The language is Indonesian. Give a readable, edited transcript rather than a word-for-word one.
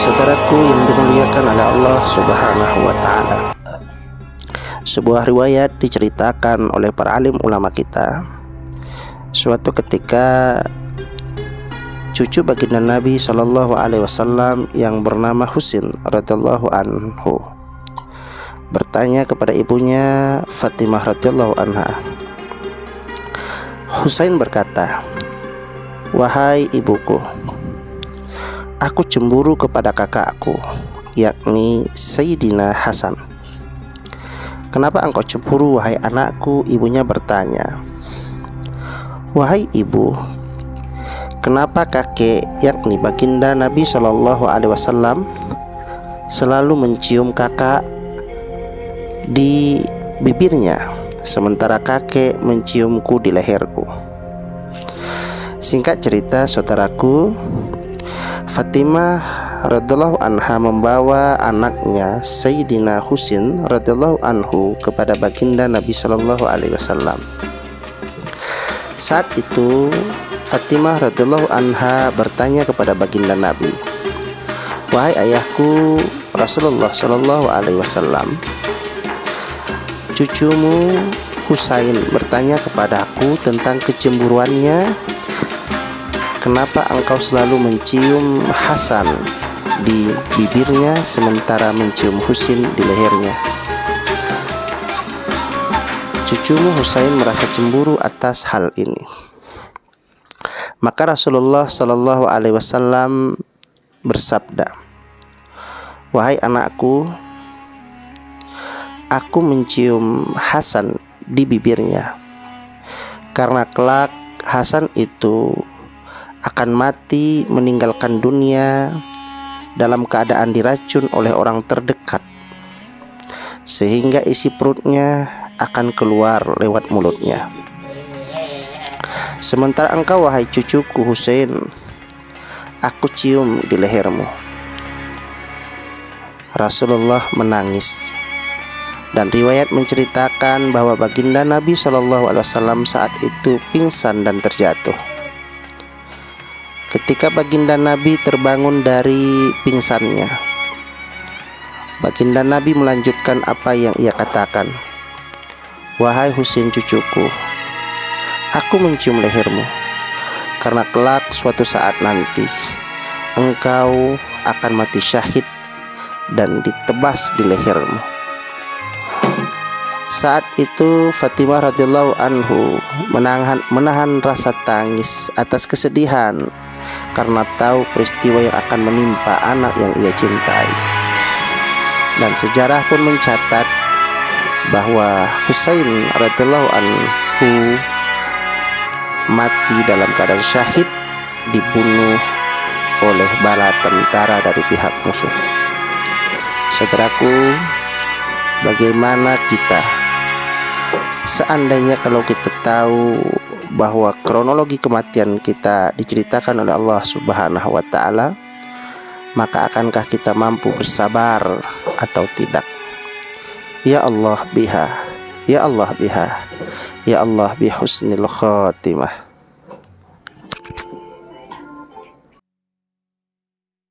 Saudaraku yang dimuliakan oleh Allah Subhanahu wa Ta'ala, sebuah riwayat diceritakan oleh para alim ulama kita. Suatu ketika cucu baginda Nabi Shallallahu Alaihi Wasallam yang bernama Husain radhiyallahu anhu bertanya kepada ibunya Fatimah radhiyallahu anha. Husain berkata, "Wahai ibuku, aku cemburu kepada kakakku, yakni Sayyidina Hasan." "Kenapa engkau cemburu, wahai anakku?" ibunya bertanya. "Wahai ibu, kenapa kakek, yakni baginda Nabi Shallallahu Alaihi Wasallam, selalu mencium kakak di bibirnya, sementara kakek menciumku di leherku?" Singkat cerita, saudaraku, Fatimah radhiyallahu anha membawa anaknya Sayyidina Husain radhiyallahu anhu kepada baginda Nabi Shallallahu Alaihi Wasallam. Saat itu Fatimah radhiyallahu anha bertanya kepada baginda Nabi, "Wahai ayahku Rasulullah Shallallahu Alaihi Wasallam, cucumu Husain bertanya kepadaku tentang kecemburuannya. Kenapa engkau selalu mencium Hasan di bibirnya sementara mencium Husain di lehernya?" Cucumu Husain merasa cemburu atas hal ini. Maka Rasulullah Shallallahu Alaihi Wasallam bersabda, "Wahai anakku, aku mencium Hasan di bibirnya karena kelak Hasan itu akan mati meninggalkan dunia dalam keadaan diracun oleh orang terdekat, sehingga isi perutnya akan keluar lewat mulutnya. Sementara engkau, wahai cucuku Husain, aku cium di lehermu." Rasulullah menangis, dan riwayat menceritakan bahwa baginda Nabi Shallallahu Alaihi Wasallam saat itu pingsan dan terjatuh. Ketika baginda Nabi terbangun dari pingsannya, baginda Nabi melanjutkan apa yang ia katakan, "Wahai Husain cucuku, aku mencium lehermu karena kelak suatu saat nanti engkau akan mati syahid dan ditebas di lehermu." Saat itu Fatimah radhiyallahu anhu menahan rasa tangis atas kesedihan karena tahu peristiwa yang akan menimpa anak yang ia cintai. Dan sejarah pun mencatat bahwa Husain radhiyallahu anhu mati dalam keadaan syahid, dibunuh oleh bala tentara dari pihak musuh. Saudaraku, bagaimana kita seandainya kalau kita tahu bahwa kronologi kematian kita diceritakan oleh Allah Subhanahu wa Ta'ala, maka akankah kita mampu bersabar atau tidak? Ya Allah biha, ya Allah biha, ya Allah bihusnil khatimah.